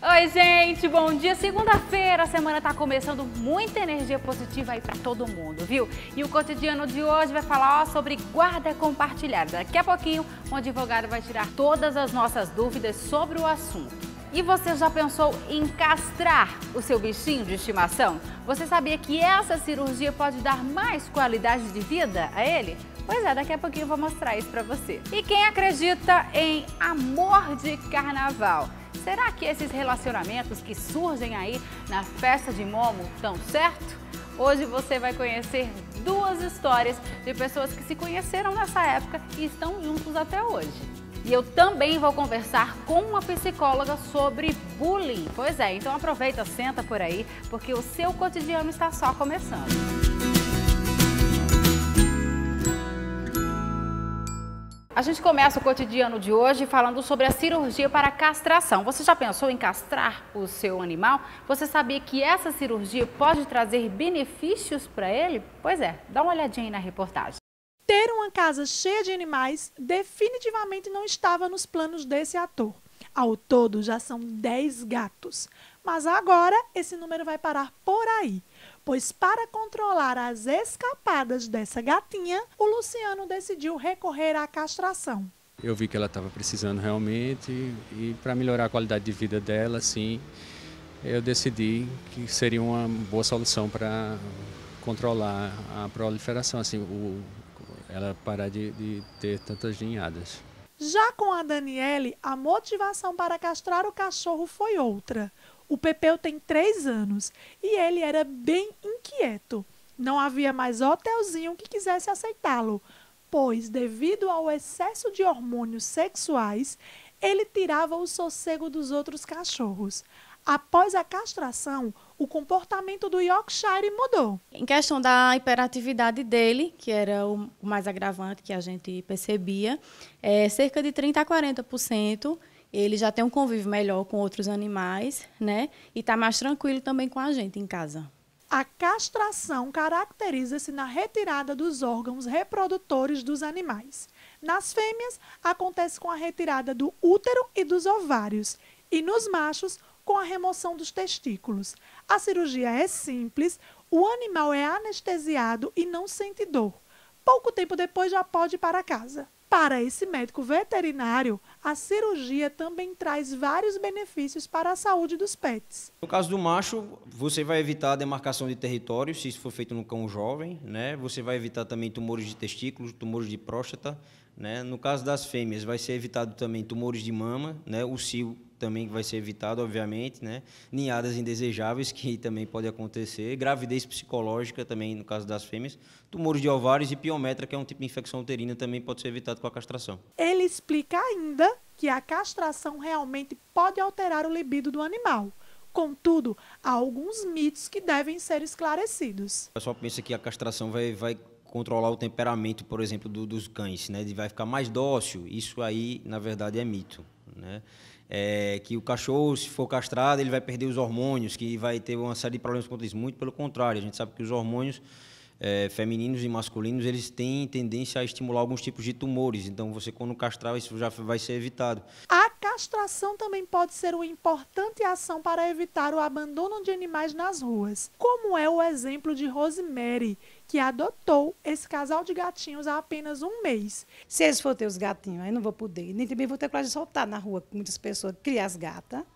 Oi, gente, bom dia. Segunda-feira, a semana tá começando, muita energia positiva aí pra todo mundo, viu? E o cotidiano de hoje vai falar sobre guarda compartilhada. Daqui a pouquinho, um advogado vai tirar todas as nossas dúvidas sobre o assunto. E você já pensou em castrar o seu bichinho de estimação? Você sabia que essa cirurgia pode dar mais qualidade de vida a ele? Pois é, daqui a pouquinho eu vou mostrar isso pra você. E quem acredita em amor de carnaval? Será que esses relacionamentos que surgem aí na festa de Momo dão certo? Hoje você vai conhecer duas histórias de pessoas que se conheceram nessa época e estão juntos até hoje. E eu também vou conversar com uma psicóloga sobre bullying. Pois é, então aproveita, senta por aí, porque o seu cotidiano está só começando. A gente começa o cotidiano de hoje falando sobre a cirurgia para castração. Você já pensou em castrar o seu animal? Você sabia que essa cirurgia pode trazer benefícios para ele? Pois é, dá uma olhadinha aí na reportagem. Ter uma casa cheia de animais definitivamente não estava nos planos desse ator. Ao todo, já são 10 gatos. Mas agora, esse número vai parar por aí. Pois para controlar as escapadas dessa gatinha, o Luciano decidiu recorrer à castração. Eu vi que ela estava precisando realmente e para melhorar a qualidade de vida dela, assim, eu decidi que seria uma boa solução para controlar a proliferação, assim, ela parar de ter tantas ninhadas. Já com a Daniele, a motivação para castrar o cachorro foi outra. O Pepeu tem 3 anos e ele era bem inquieto. Não havia mais hotelzinho que quisesse aceitá-lo, pois, devido ao excesso de hormônios sexuais, ele tirava o sossego dos outros cachorros. Após a castração, o comportamento do Yorkshire mudou. Em questão da hiperatividade dele, que era o mais agravante que a gente percebia, cerca de 30% a 40%, ele já tem um convívio melhor com outros animais, né? E está mais tranquilo também com a gente em casa. A castração caracteriza-se na retirada dos órgãos reprodutores dos animais. Nas fêmeas, acontece com a retirada do útero e dos ovários, e nos machos, com a remoção dos testículos. A cirurgia é simples, o animal é anestesiado e não sente dor. Pouco tempo depois já pode ir para casa. Para esse médico veterinário, a cirurgia também traz vários benefícios para a saúde dos pets. No caso do macho, você vai evitar a demarcação de território, se isso for feito no cão jovem, né? Você vai evitar também tumores de testículos, tumores de próstata, né? No caso das fêmeas, vai ser evitado também tumores de mama, né? O cio também vai ser evitado, obviamente, né? Ninhadas indesejáveis, que também pode acontecer, gravidez psicológica também, no caso das fêmeas, tumores de ovários e piometra, que é um tipo de infecção uterina, também pode ser evitado com a castração. Ele explica ainda que a castração realmente pode alterar o libido do animal. Contudo, há alguns mitos que devem ser esclarecidos. O pessoal pensa que a castração vai controlar o temperamento, por exemplo, dos cães, né? Vai ficar mais dócil. Isso aí, na verdade, é mito, né? Que o cachorro, se for castrado, ele vai perder os hormônios, que vai ter uma série de problemas contra isso. Muito pelo contrário, a gente sabe que os hormônios femininos e masculinos, eles têm tendência a estimular alguns tipos de tumores. Então, você, quando castrar, isso já vai ser evitado. A castração também pode ser uma importante ação para evitar o abandono de animais nas ruas, como é o exemplo de Rosemary, que adotou esse casal de gatinhos há apenas 1 mês. Se eles for ter os gatinhos, aí não vou poder. Nem também vou ter coragem de soltar na rua, com muitas pessoas criam as gata,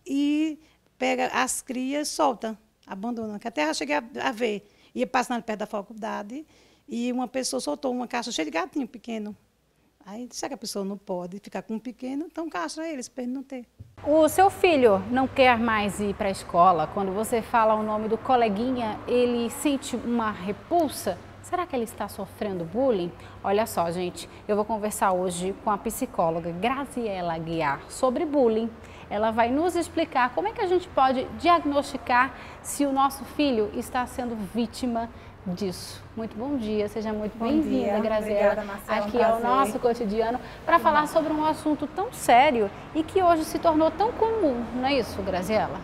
e pega as crias, solta, abandona. Que até eu cheguei a ver, ia passando perto da faculdade e uma pessoa soltou uma caixa cheia de gatinho pequeno. Aí, se a pessoa não pode ficar com um pequeno, então castra eles, para ele não ter. O seu filho não quer mais ir para a escola? Quando você fala o nome do coleguinha, ele sente uma repulsa? Será que ele está sofrendo bullying? Olha só, gente, eu vou conversar hoje com a psicóloga Graziela Aguiar sobre bullying. Ela vai nos explicar como é que a gente pode diagnosticar se o nosso filho está sendo vítima disso. Muito bom dia, seja muito bem-vinda, Graziela. Obrigada, Marcela, aqui é o nosso cotidiano para falar sobre um assunto tão sério e que hoje se tornou tão comum, não é isso, Graziela?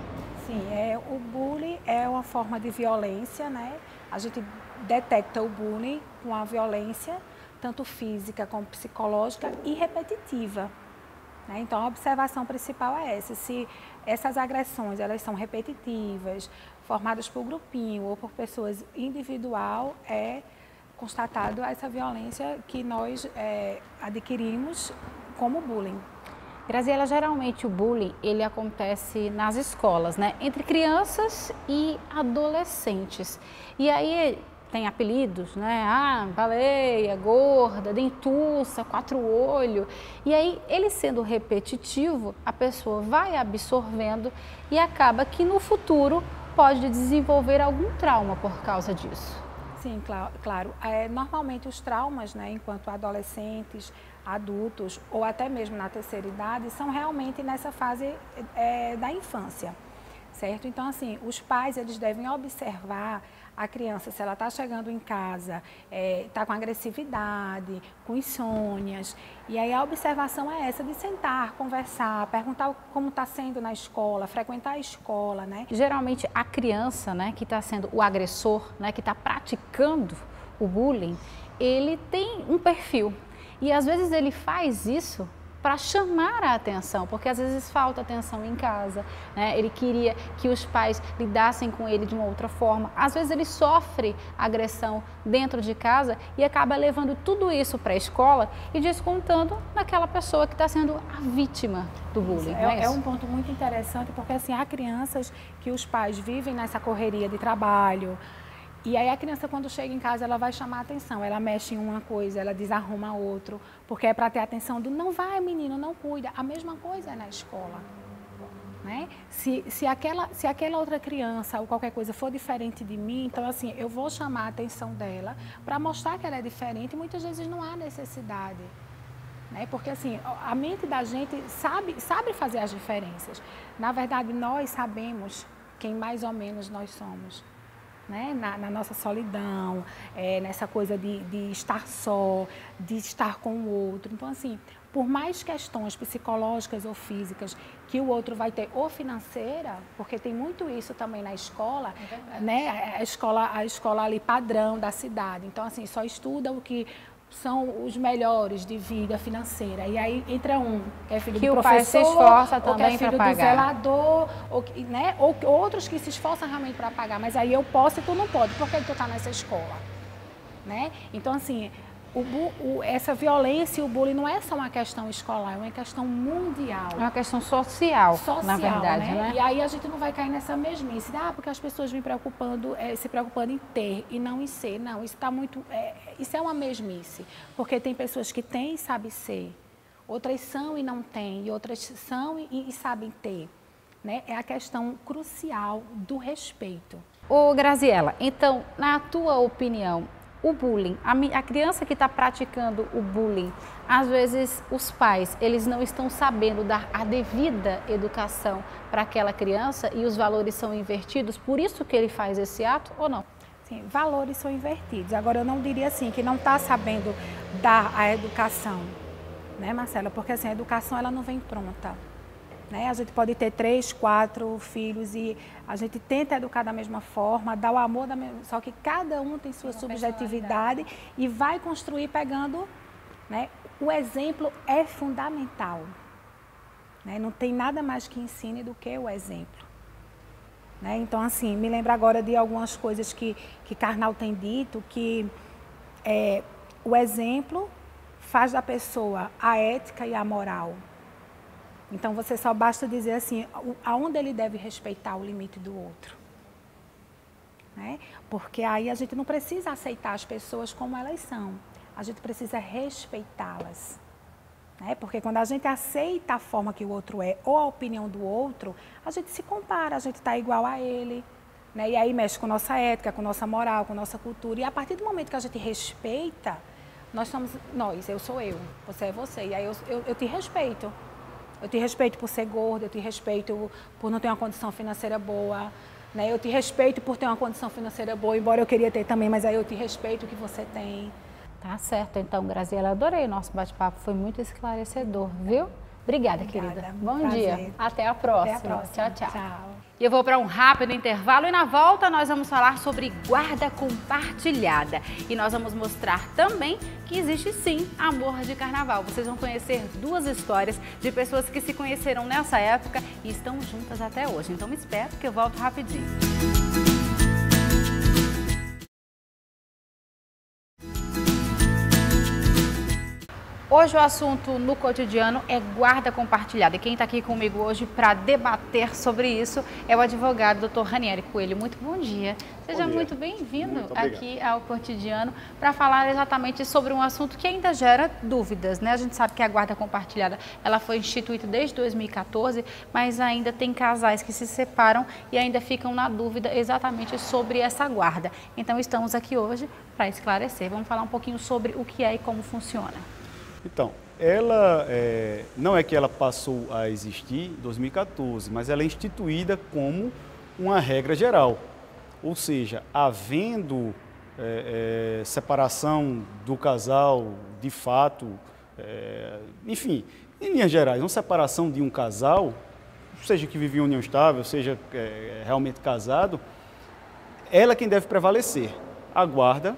Sim, o bullying é uma forma de violência, né? A gente detecta o bullying com a violência, tanto física como psicológica e repetitiva. né? Então, a observação principal é essa, se essas agressões elas são repetitivas, formadas por grupinho ou por pessoas individual, é constatado essa violência que nós adquirimos como bullying. Graziela, geralmente o bullying ele acontece nas escolas, né? Entre crianças e adolescentes. E aí tem apelidos, né? Ah, baleia, gorda, dentuça, quatro olho. E aí, ele sendo repetitivo, a pessoa vai absorvendo e acaba que no futuro pode desenvolver algum trauma por causa disso. Sim, claro. Normalmente os traumas, né, enquanto adolescentes, adultos ou até mesmo na terceira idade, são realmente nessa fase da infância, certo? Então, assim, os pais eles devem observar a criança, se ela está chegando em casa, está com agressividade, com insônias, e aí a observação é essa, de sentar, conversar, perguntar como está sendo na escola, frequentar a escola, né? Geralmente a criança, né, que está sendo o agressor, né, que está praticando o bullying, ele tem um perfil, e às vezes ele faz isso para chamar a atenção, porque às vezes falta atenção em casa, né? Ele queria que os pais lidassem com ele de uma outra forma. Às vezes ele sofre agressão dentro de casa e acaba levando tudo isso para a escola e descontando naquela pessoa que está sendo a vítima do bullying. É um ponto muito interessante, porque assim, há crianças que os pais vivem nessa correria de trabalho, e aí a criança, quando chega em casa, ela vai chamar a atenção, ela mexe em uma coisa, ela desarruma outro, porque é para ter atenção do não vai, menino, não cuida. A mesma coisa é na escola, né? Se aquela outra criança ou qualquer coisa for diferente de mim, então assim, eu vou chamar a atenção dela para mostrar que ela é diferente e muitas vezes não há necessidade, né? Porque assim, a mente da gente sabe fazer as diferenças. Na verdade, nós sabemos quem mais ou menos nós somos. Né? Na nossa solidão, nessa coisa de estar só, de estar com o outro. Então, assim, por mais questões psicológicas ou físicas que o outro vai ter, ou financeira, porque tem muito isso também na escola, né? A escola ali padrão da cidade. Então, assim, só estuda o que são os melhores de vida financeira. E aí entra um que é filho do professor, o pai se esforça também ou que é filho do zelador, né? Ou outros que se esforçam realmente para pagar. Mas aí eu posso e tu não pode. Por que tu está nessa escola? Né? Então, assim, essa violência e o bullying não é só uma questão escolar, é uma questão mundial. É uma questão social, na verdade, né? E aí a gente não vai cair nessa mesmice. Porque as pessoas vêm se preocupando em ter e não em ser. Não, isso está muito... isso é uma mesmice. Porque tem pessoas que têm e sabem ser, outras são e não têm, e outras são e sabem ter. Né? É a questão crucial do respeito. Ô, Graziela, então, na tua opinião, o bullying, a criança que está praticando o bullying, às vezes os pais, eles não estão sabendo dar a devida educação para aquela criança e os valores são invertidos, por isso que ele faz esse ato ou não? Sim, valores são invertidos. Agora, eu não diria assim, que não está sabendo dar a educação, né, Marcela? Porque assim, a educação ela não vem pronta. Né? A gente pode ter 3, 4 filhos e a gente tenta educar da mesma forma, dar o amor da mesma, só que cada um tem sua subjetividade e vai construir pegando, né? O exemplo é fundamental, né? Não tem nada mais que ensine do que o exemplo, né? Então, assim, me lembro agora de algumas coisas que Karnal tem dito, que o exemplo faz da pessoa a ética e a moral. Então, você só basta dizer assim, aonde ele deve respeitar o limite do outro. Né? Porque aí a gente não precisa aceitar as pessoas como elas são. A gente precisa respeitá-las. Né? Porque quando a gente aceita a forma que o outro é ou a opinião do outro, a gente se compara, a gente está igual a ele. Né? E aí mexe com nossa ética, com nossa moral, com nossa cultura. E a partir do momento que a gente respeita, nós somos nós, eu sou eu, você é você. E aí eu te respeito. Eu te respeito por ser gordo, eu te respeito por não ter uma condição financeira boa, né? Eu te respeito por ter uma condição financeira boa, embora eu queria ter também, mas aí eu te respeito o que você tem. Tá certo, então, Graziela, adorei o nosso bate-papo, foi muito esclarecedor, viu? Obrigada, querida. Bom dia. Até a próxima. Até a próxima. Tchau, tchau. Tchau. E eu vou para um rápido intervalo e na volta nós vamos falar sobre guarda compartilhada. E nós vamos mostrar também que existe sim amor de carnaval. Vocês vão conhecer duas histórias de pessoas que se conheceram nessa época e estão juntas até hoje. Então me espera que eu volto rapidinho. Hoje o assunto no cotidiano é guarda compartilhada. E quem está aqui comigo hoje para debater sobre isso é o advogado Dr. Ranieri Coelho. Muito bom dia. Seja muito bem-vindo aqui ao Cotidiano para falar exatamente sobre um assunto que ainda gera dúvidas, né? A gente sabe que a guarda compartilhada ela foi instituída desde 2014, mas ainda tem casais que se separam e ainda ficam na dúvida exatamente sobre essa guarda. Então estamos aqui hoje para esclarecer. Vamos falar um pouquinho sobre o que é e como funciona. Então, ela não é que ela passou a existir em 2014, mas ela é instituída como uma regra geral. Ou seja, havendo separação do casal de fato, enfim, em linhas gerais, uma separação de um casal, seja que vive em união estável, seja realmente casado, ela é quem deve prevalecer, a guarda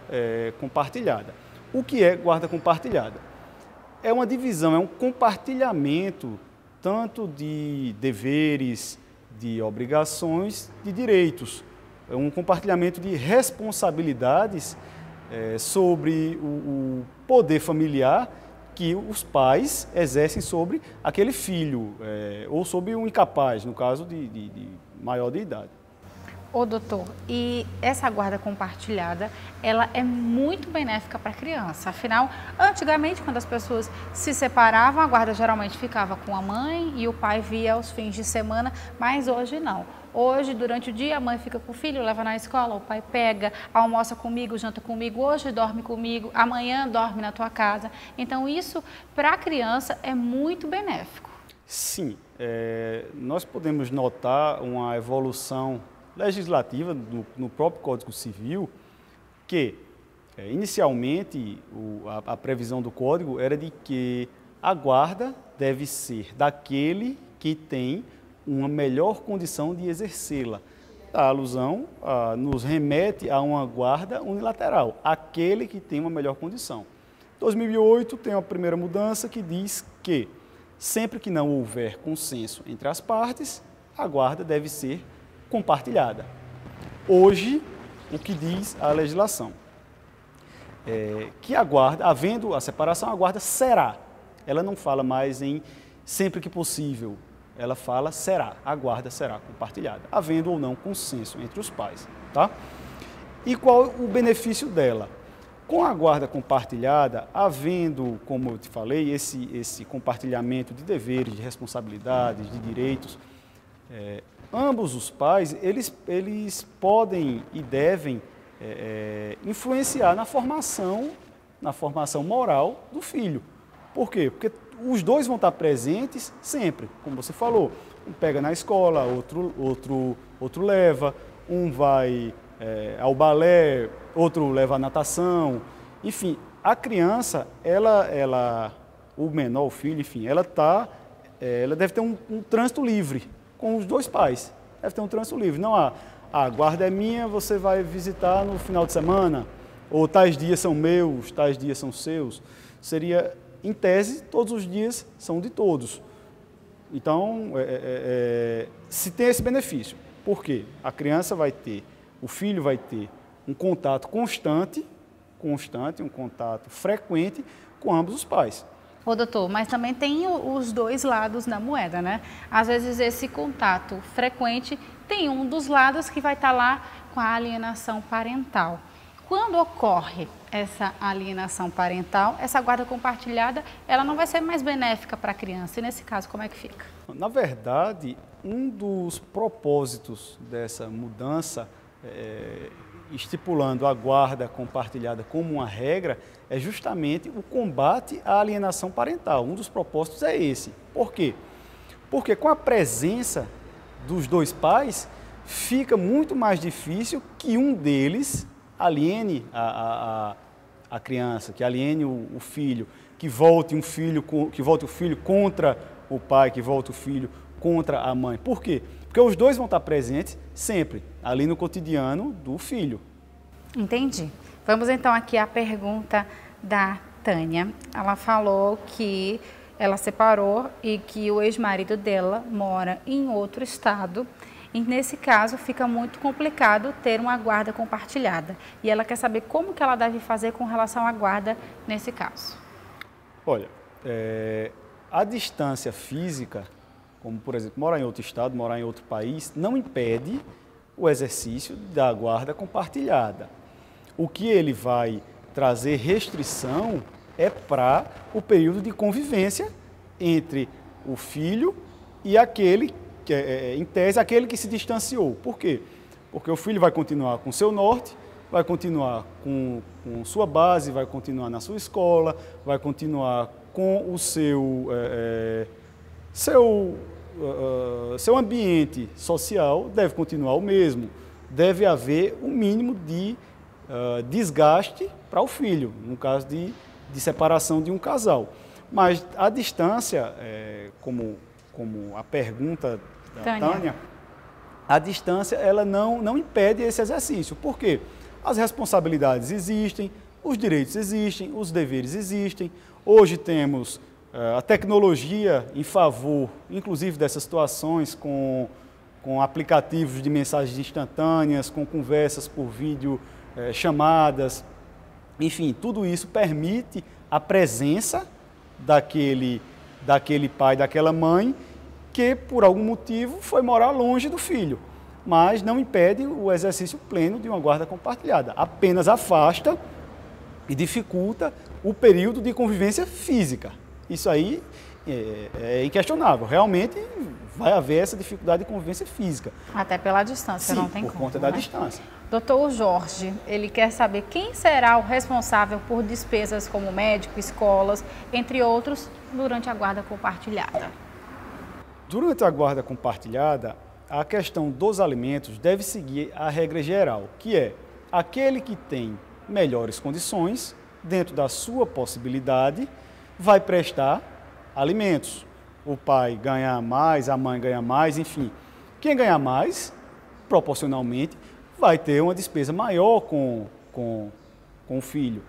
compartilhada. O que é guarda compartilhada? É uma divisão, é um compartilhamento tanto de deveres, de obrigações, de direitos. É um compartilhamento de responsabilidades sobre o poder familiar que os pais exercem sobre aquele filho, ou sobre um incapaz, no caso de maior de idade. Ô doutor, e essa guarda compartilhada, ela é muito benéfica para a criança. Afinal, antigamente, quando as pessoas se separavam, a guarda geralmente ficava com a mãe e o pai via aos fins de semana, mas hoje não. Hoje, durante o dia, a mãe fica com o filho, leva na escola, o pai pega, almoça comigo, janta comigo, hoje dorme comigo, amanhã dorme na tua casa. Então, isso, para a criança, é muito benéfico. Sim, nós podemos notar uma evolução legislativa no próprio Código Civil, que inicialmente a previsão do Código era de que a guarda deve ser daquele que tem uma melhor condição de exercê-la. A alusão nos remete a uma guarda unilateral, aquele que tem uma melhor condição. Em 2008 tem a primeira mudança que diz que sempre que não houver consenso entre as partes, a guarda deve ser compartilhada. Hoje, o que diz a legislação? Que a guarda, havendo a separação, a guarda será. Ela não fala mais em sempre que possível, ela fala será, a guarda será compartilhada, havendo ou não consenso entre os pais. Tá? E qual o benefício dela? Com a guarda compartilhada, havendo, como eu te falei, esse compartilhamento de deveres, de responsabilidades, de direitos, ambos os pais, eles podem e devem influenciar na formação moral do filho. Por quê? Porque os dois vão estar presentes sempre, como você falou. Um pega na escola, outro leva, um vai ao balé, outro leva à natação. Enfim, a criança, o menor, o filho, enfim, ela deve ter um trânsito livre com os dois pais. Deve ter um trânsito livre. Não a guarda é minha, você vai visitar no final de semana, ou tais dias são meus, tais dias são seus. Seria, em tese, todos os dias são de todos. Então, se tem esse benefício. Por quê? A criança vai ter, o filho vai ter um contato constante, um contato frequente com ambos os pais. Ô doutor, mas também tem os dois lados da moeda, né? Às vezes esse contato frequente tem um dos lados que vai estar lá com a alienação parental. Quando ocorre essa alienação parental, essa guarda compartilhada, ela não vai ser mais benéfica para a criança. E nesse caso, como é que fica? Na verdade, um dos propósitos dessa mudança, estipulando a guarda compartilhada como uma regra, é justamente o combate à alienação parental. Um dos propósitos é esse. Por quê? Porque com a presença dos dois pais, fica muito mais difícil que um deles aliene a criança, que aliene o filho, que volte o filho contra o pai, que volte o filho contra a mãe. Por quê? Porque os dois vão estar presentes sempre, ali no cotidiano do filho. Entendi. Vamos então aqui à pergunta da Tânia. Ela falou que ela separou e que o ex-marido dela mora em outro estado. E nesse caso fica muito complicado ter uma guarda compartilhada. E ela quer saber como que ela deve fazer com relação à guarda nesse caso. Olha, a distância física, como por exemplo morar em outro estado, morar em outro país, não impede o exercício da guarda compartilhada. O que ele vai trazer restrição é para o período de convivência entre o filho e aquele, em tese, aquele que se distanciou. Por quê? Porque o filho vai continuar com seu norte, vai continuar com sua base, vai continuar na sua escola, vai continuar com o seu ambiente social, deve continuar o mesmo. Deve haver um mínimo de desgaste para o filho, no caso de separação de um casal. Mas a distância, como a pergunta da Tânia, a distância ela não impede esse exercício. Por quê? As responsabilidades existem, os direitos existem, os deveres existem. Hoje temos a tecnologia em favor, inclusive dessas situações, com aplicativos de mensagens instantâneas, com conversas por vídeo, chamadas. Enfim, tudo isso permite a presença daquele pai, daquela mãe, que por algum motivo foi morar longe do filho, mas não impede o exercício pleno de uma guarda compartilhada, apenas afasta e dificulta o período de convivência física. Isso aí é inquestionável, realmente vai haver essa dificuldade de convivência física. Até pela distância, sim, não tem por como, conta da distância. Doutor Jorge, ele quer saber quem será o responsável por despesas como médico, escolas, entre outros, durante a guarda compartilhada. Durante a guarda compartilhada, a questão dos alimentos deve seguir a regra geral, que é aquele que tem melhores condições, dentro da sua possibilidade, vai prestar alimentos. O pai ganha mais, a mãe ganha mais, enfim. Quem ganha mais, proporcionalmente, vai ter uma despesa maior com o filho,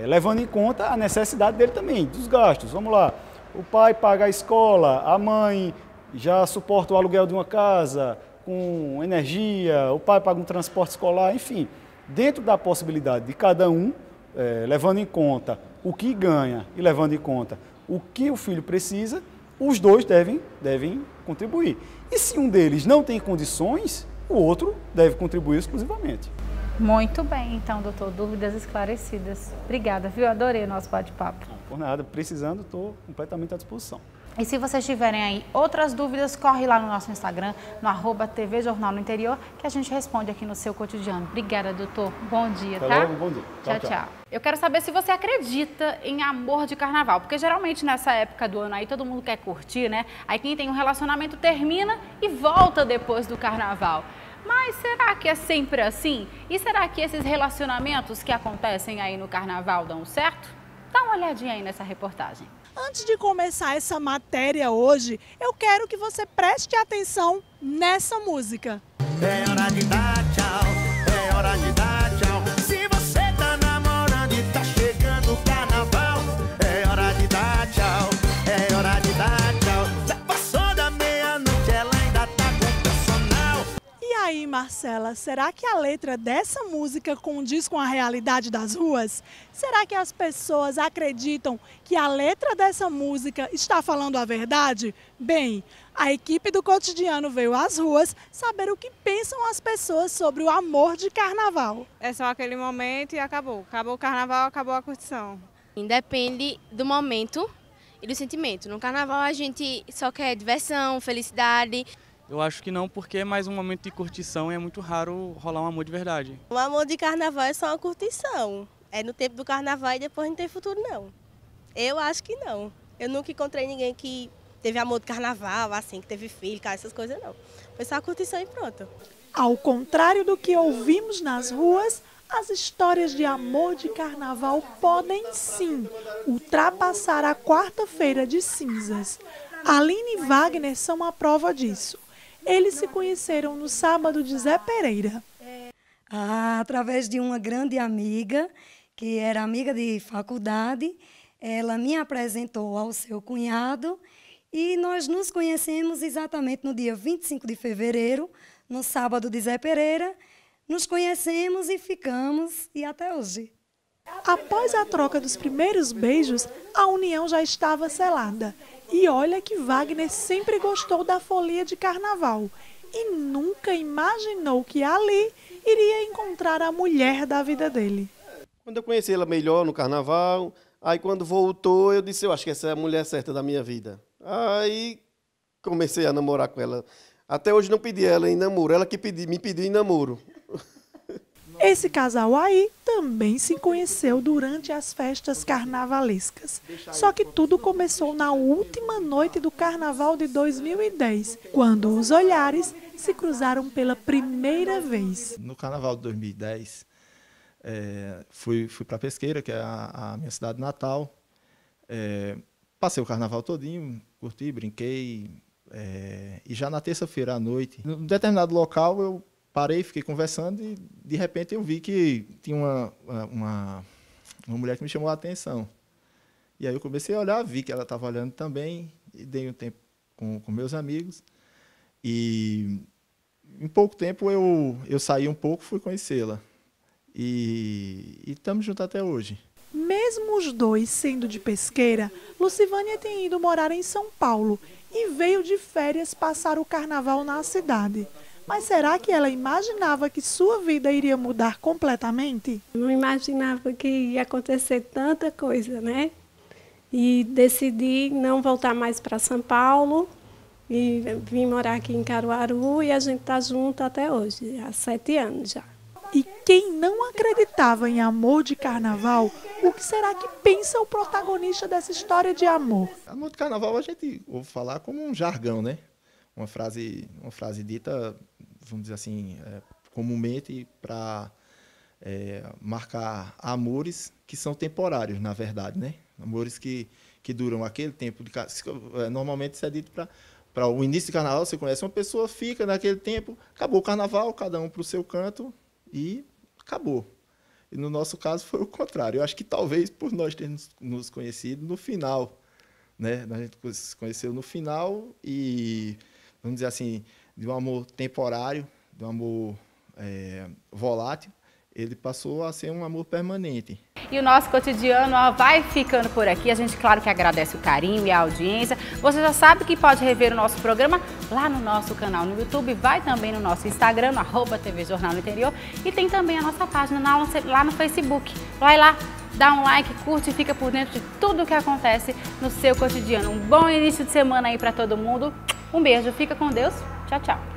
levando em conta a necessidade dele também, dos gastos. Vamos lá, o pai paga a escola, a mãe já suporta o aluguel de uma casa, com energia, o pai paga um transporte escolar, enfim. Dentro da possibilidade de cada um, levando em conta o que ganha e levando em conta o que o filho precisa, os dois devem contribuir. E se um deles não tem condições, o outro deve contribuir exclusivamente. Muito bem, então, doutor, dúvidas esclarecidas. Obrigada, viu? Adorei o nosso bate-papo. Por nada, precisando, estou completamente à disposição. E se vocês tiverem aí outras dúvidas, corre lá no nosso Instagram, no @TV Jornal no Interior, que a gente responde aqui no seu cotidiano. Obrigada, doutor. Bom dia, Até tá? logo, bom dia. Tchau, tchau. Eu quero saber se você acredita em amor de carnaval, porque geralmente nessa época do ano aí todo mundo quer curtir, né? Aí quem tem um relacionamento termina e volta depois do carnaval. Mas será que é sempre assim? E será que esses relacionamentos que acontecem aí no carnaval dão certo? Dá uma olhadinha aí nessa reportagem. Antes de começar essa matéria hoje, eu quero que você preste atenção nessa música. É hora de dar tchau, é hora de dar tchau. Se você tá namorando e tá chegando o carnaval, é hora de dar tchau, é hora de dar tchau. Já passou da meia-noite, ela ainda tá com personal. E aí, Marcela, será que a letra dessa música condiz com a realidade das ruas? Será que as pessoas acreditam que a letra dessa música está falando a verdade? Bem, a equipe do Cotidiano veio às ruas saber o que pensam as pessoas sobre o amor de carnaval. É só aquele momento e acabou. Acabou o carnaval, acabou a curtição. Independe do momento e do sentimento. No carnaval a gente só quer diversão, felicidade. Eu acho que não, porque é mais um momento de curtição e é muito raro rolar um amor de verdade. O amor de carnaval é só uma curtição. É no tempo do carnaval e depois não tem futuro, não. Eu acho que não. Eu nunca encontrei ninguém que teve amor de carnaval, assim, que teve filho, essas coisas, não. Foi só a curtição e pronto. Ao contrário do que ouvimos nas ruas, as histórias de amor de carnaval podem, sim, ultrapassar a quarta-feira de cinzas. Aline e Wagner são a prova disso. Eles se conheceram no sábado de Zé Pereira. Através de uma grande amiga, que era amiga de faculdade, ela me apresentou ao seu cunhado e nós nos conhecemos exatamente no dia 25 de fevereiro, no sábado de Zé Pereira. Nos conhecemos e ficamos, e até hoje. Após a troca dos primeiros beijos, a união já estava selada. E olha que Wagner sempre gostou da folia de carnaval e nunca imaginou que ali iria encontrar a mulher da vida dele. Quando eu conheci ela melhor no carnaval, aí quando voltou eu disse, eu acho que essa é a mulher certa da minha vida. Aí comecei a namorar com ela. Até hoje não pedi ela em namoro, ela que me pediu em namoro. Esse casal aí também se conheceu durante as festas carnavalescas. Só que tudo começou na última noite do carnaval de 2010, quando os olhares se cruzaram pela primeira vez. No carnaval de 2010, fui para Pesqueira, que é a minha cidade natal. Passei o carnaval todinho, curti, brinquei. E já na terça-feira à noite, em um determinado local, eu parei, fiquei conversando e, de repente, eu vi que tinha uma mulher que me chamou a atenção. E aí eu comecei a olhar, vi que ela estava olhando também, e dei um tempo com meus amigos. E, em pouco tempo, eu saí um pouco, fui conhecê-la. E estamos juntos até hoje. Mesmo os dois sendo de Pesqueira, Lucivânia tem ido morar em São Paulo e veio de férias passar o carnaval na cidade. Mas será que ela imaginava que sua vida iria mudar completamente? Não imaginava que ia acontecer tanta coisa, né? E decidi não voltar mais para São Paulo e vim morar aqui em Caruaru e a gente está junto até hoje, há 7 anos já. E quem não acreditava em amor de carnaval, o que será que pensa o protagonista dessa história de amor? Amor de carnaval a gente ouve falar como um jargão, né? Uma frase dita, vamos dizer assim, comumente para marcar amores que são temporários, na verdade, né? Amores que duram aquele tempo. Normalmente isso é dito para o início do carnaval, você conhece uma pessoa, fica naquele tempo, acabou o carnaval, cada um para o seu canto e acabou. E no nosso caso foi o contrário. Eu acho que talvez por nós termos nos conhecido no final, né? A gente se conheceu no final e, vamos dizer assim, de um amor temporário, de um amor volátil, ele passou a ser um amor permanente. E o nosso cotidiano vai ficando por aqui. A gente, claro, que agradece o carinho e a audiência. Você já sabe que pode rever o nosso programa lá no nosso canal no YouTube. Vai também no nosso Instagram, no @TV Jornal no Interior. E tem também a nossa página lá no Facebook. Vai lá, dá um like, curte e fica por dentro de tudo o que acontece no seu cotidiano. Um bom início de semana aí para todo mundo. Um beijo, fica com Deus. Tchau, tchau.